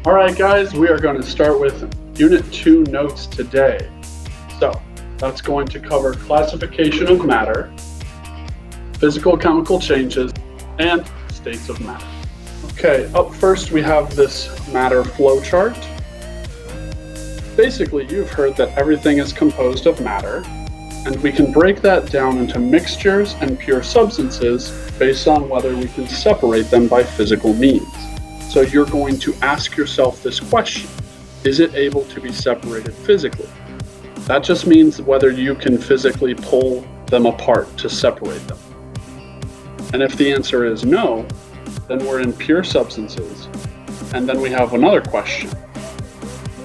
All right, guys, we are going to start with Unit 2 notes today. So that's going to cover classification of matter, physical chemical changes, and states of matter. Okay, up first we have this matter flowchart. Basically, you've heard that everything is composed of matter, and we can break that down into mixtures and pure substances based on whether we can separate them by physical means. So you're going to ask yourself this question: is it able to be separated physically? That just means whether you can physically pull them apart to separate them. And if the answer is no, then we're in pure substances. And then we have another question: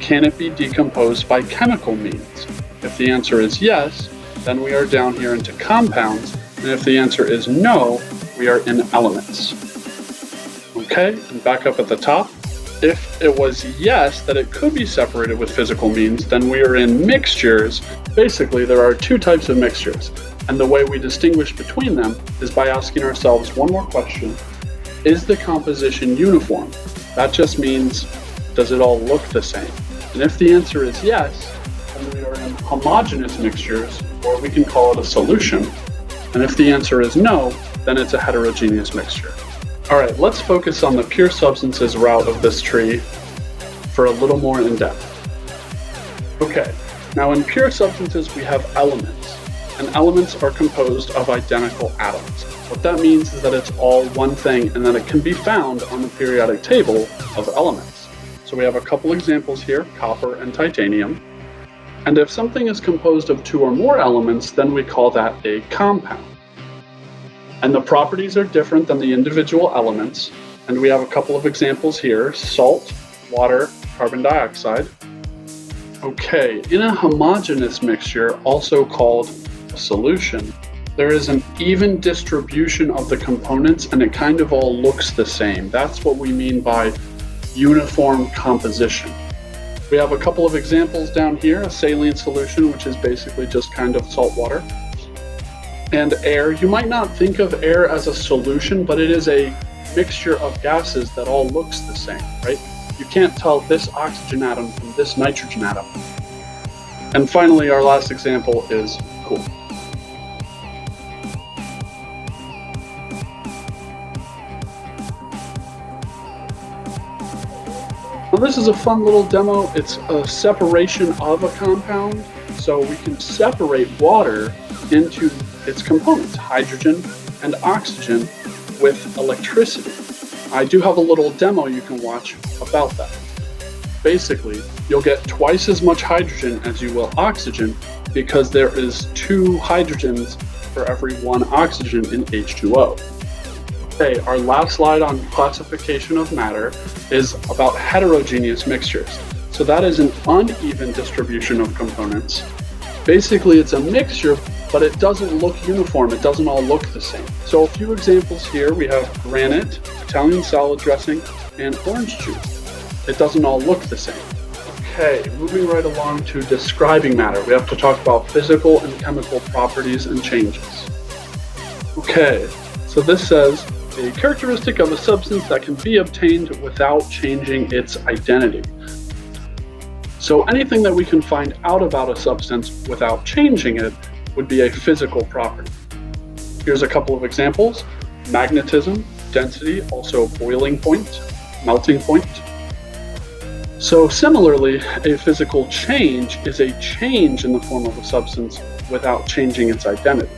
can it be decomposed by chemical means? If the answer is yes, then we are down here into compounds. And if the answer is no, we are in elements. Okay, and back up at the top. If it was yes, that it could be separated with physical means, then we are in mixtures. Basically, there are two types of mixtures, and the way we distinguish between them is by asking ourselves one more question: is the composition uniform? That just means, does it all look the same? And if the answer is yes, then we are in homogeneous mixtures, or we can call it a solution. And if the answer is no, then it's a heterogeneous mixture. All right, let's focus on the pure substances route of this tree for a little more in depth. Okay, now in pure substances we have elements, and elements are composed of identical atoms. What that means is that it's all one thing and that it can be found on the periodic table of elements. So we have a couple examples here: copper and titanium. And if something is composed of two or more elements, then we call that a compound. And the properties are different than the individual elements. And we have a couple of examples here: salt, water, carbon dioxide. Okay, in a homogeneous mixture, also called a solution, there is an even distribution of the components and it kind of all looks the same. That's what we mean by uniform composition. We have a couple of examples down here: a saline solution, which is basically just kind of salt water, and air. You might not think of air as a solution, but it is a mixture of gases that all looks the same, right? You can't tell this oxygen atom from this nitrogen atom. And finally, our last example is cool. Well, this is a fun little demo. It's a separation of a compound. So we can separate water into its components, hydrogen and oxygen, with electricity. I do have a little demo you can watch about that. Basically, you'll get twice as much hydrogen as you will oxygen because there is 2 hydrogens for every 1 oxygen in H2O. Okay, our last slide on classification of matter is about heterogeneous mixtures. So that is an uneven distribution of components. Basically, it's a mixture, but it doesn't look uniform. It doesn't all look the same. So a few examples here: we have granite, Italian salad dressing, and orange juice. It doesn't all look the same. Okay, moving right along to describing matter. We have to talk about physical and chemical properties and changes. Okay, so this says, a characteristic of a substance that can be obtained without changing its identity. So anything that we can find out about a substance without changing it would be a physical property. Here's a couple of examples: magnetism, density, also boiling point, melting point. So similarly, a physical change is a change in the form of a substance without changing its identity.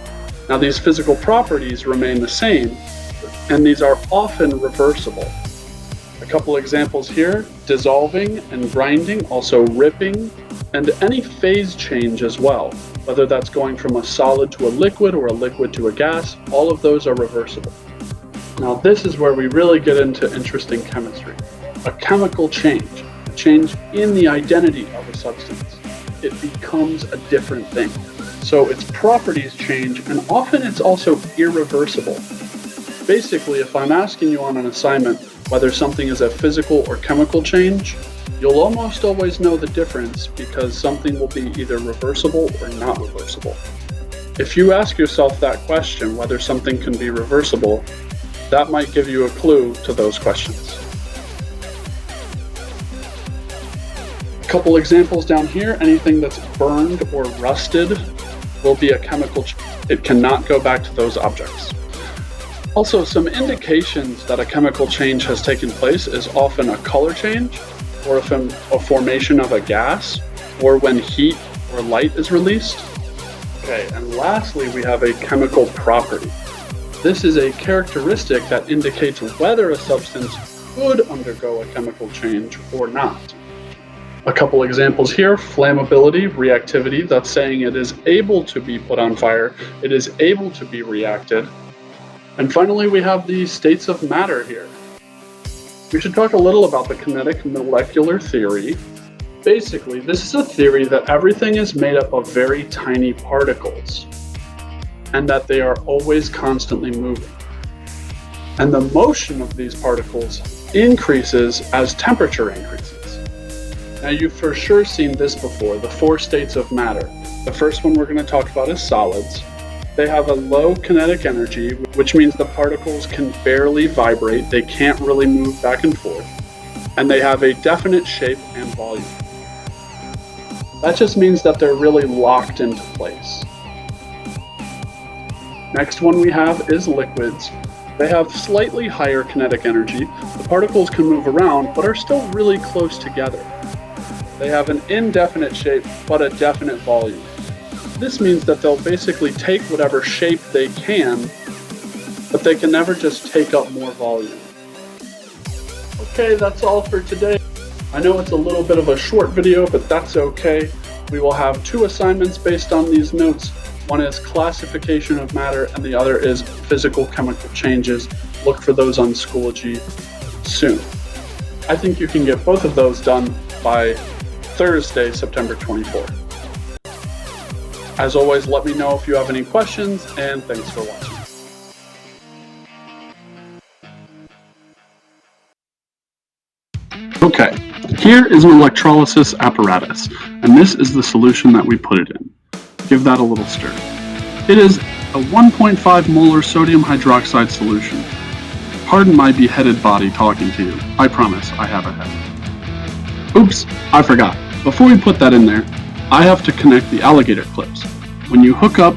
Now, these physical properties remain the same, and these are often reversible. A couple examples here: dissolving and grinding, also ripping, and any phase change as well, whether that's going from a solid to a liquid or a liquid to a gas. All of those are reversible. Now, this is where we really get into interesting chemistry. A chemical change, a change in the identity of a substance. It becomes a different thing. So its properties change, and often it's also irreversible. Basically, if I'm asking you on an assignment whether something is a physical or chemical change, you'll almost always know the difference because something will be either reversible or not reversible. If you ask yourself that question, whether something can be reversible, that might give you a clue to those questions. Couple examples down here, anything that's burned or rusted will be a chemical change. It cannot go back to those objects. Also, some indications that a chemical change has taken place is often a color change, or a formation of a gas, or when heat or light is released. Okay, and lastly, we have a chemical property. This is a characteristic that indicates whether a substance could undergo a chemical change or not. A couple examples here: flammability, reactivity, that's saying it is able to be put on fire, it is able to be reacted. And finally, we have the states of matter here. We should talk a little about the kinetic molecular theory. Basically, this is a theory that everything is made up of very tiny particles, and that they are always constantly moving. And the motion of these particles increases as temperature increases. Now, you've for sure seen this before, the 4 states of matter. The first one we're going to talk about is solids. They have a low kinetic energy, which means the particles can barely vibrate, they can't really move back and forth, and they have a definite shape and volume. That just means that they're really locked into place. Next one we have is liquids. They have slightly higher kinetic energy. The particles can move around, but are still really close together. They have an indefinite shape, but a definite volume. This means that they'll basically take whatever shape they can, but they can never just take up more volume. Okay, that's all for today. I know it's a little bit of a short video, but that's okay. We will have 2 assignments based on these notes. One is classification of matter, and the other is physical chemical changes. Look for those on Schoology soon. I think you can get both of those done by Thursday, September 24th. As always, let me know if you have any questions, and thanks for watching. Okay, here is an electrolysis apparatus, and this is the solution that we put it in. Give that a little stir. It is a 1.5 molar sodium hydroxide solution. Pardon my beheaded body talking to you. I promise I have a head. Oops, I forgot. Before we put that in there, I have to connect the alligator clips. When you hook up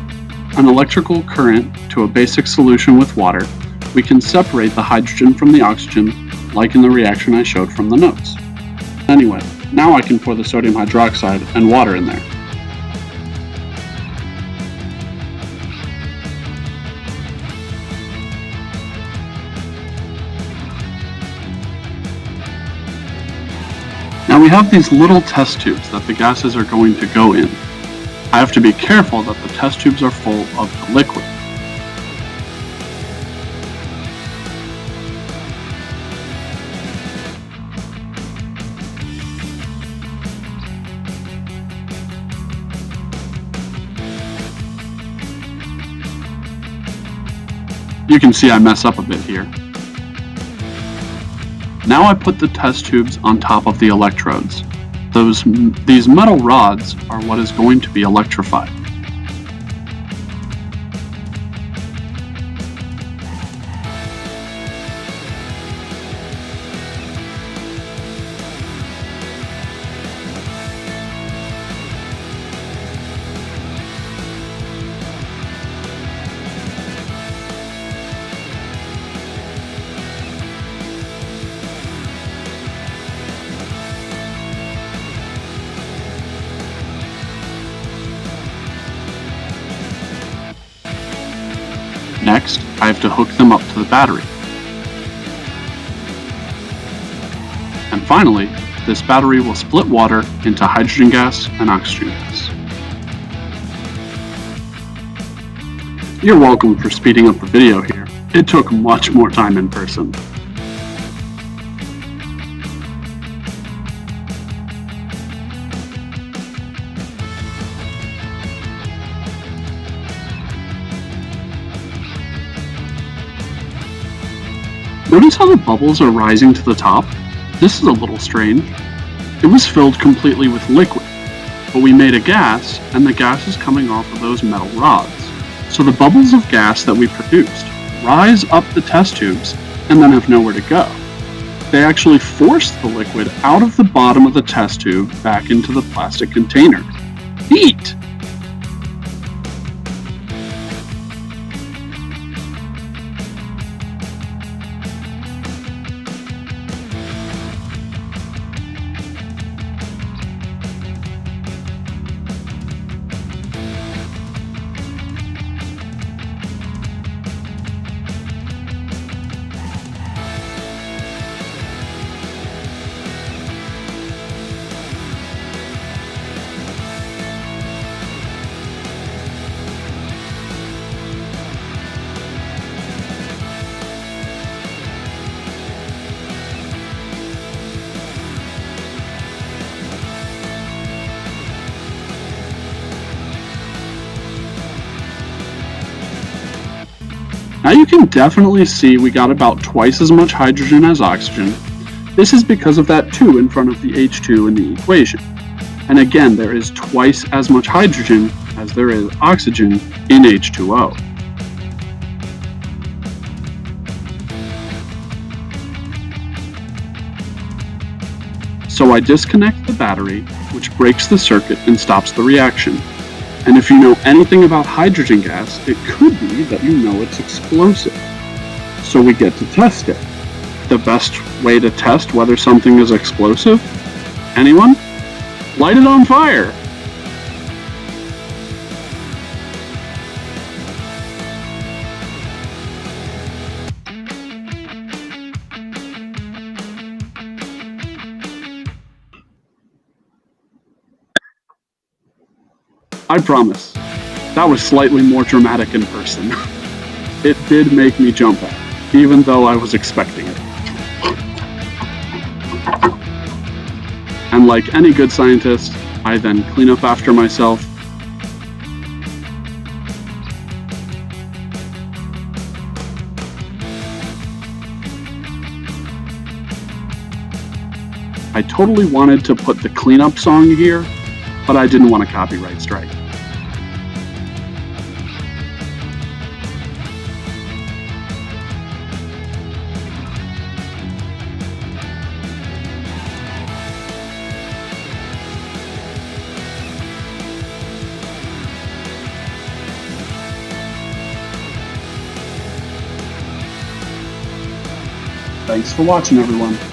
an electrical current to a basic solution with water, we can separate the hydrogen from the oxygen, like in the reaction I showed from the notes. Anyway, now I can pour the sodium hydroxide and water in there. Now we have these little test tubes that the gases are going to go in. I have to be careful that the test tubes are full of the liquid. You can see I mess up a bit here. Now I put the test tubes on top of the electrodes. These metal rods are what is going to be electrified. Next, I have to hook them up to the battery. And finally, this battery will split water into hydrogen gas and oxygen gas. You're welcome for speeding up the video here. It took much more time in person. Notice how the bubbles are rising to the top? This is a little strange. It was filled completely with liquid, but we made a gas, and the gas is coming off of those metal rods. So the bubbles of gas that we produced rise up the test tubes and then have nowhere to go. they actually forced the liquid out of the bottom of the test tube back into the plastic container. Neat! Now you can definitely see we got about twice as much hydrogen as oxygen. This is because of that 2 in front of the H2 in the equation. And again, there is twice as much hydrogen as there is oxygen in H2O. So I disconnect the battery, which breaks the circuit and stops the reaction. And if you know anything about hydrogen gas, it could be that you know it's explosive. So we get to test it. The best way to test whether something is explosive? Anyone? Light it on fire! I promise, that was slightly more dramatic in person. It did make me jump out, even though I was expecting it. And like any good scientist, I then clean up after myself. I totally wanted to put the cleanup song here, but I didn't want a copyright strike. Thanks for watching, everyone.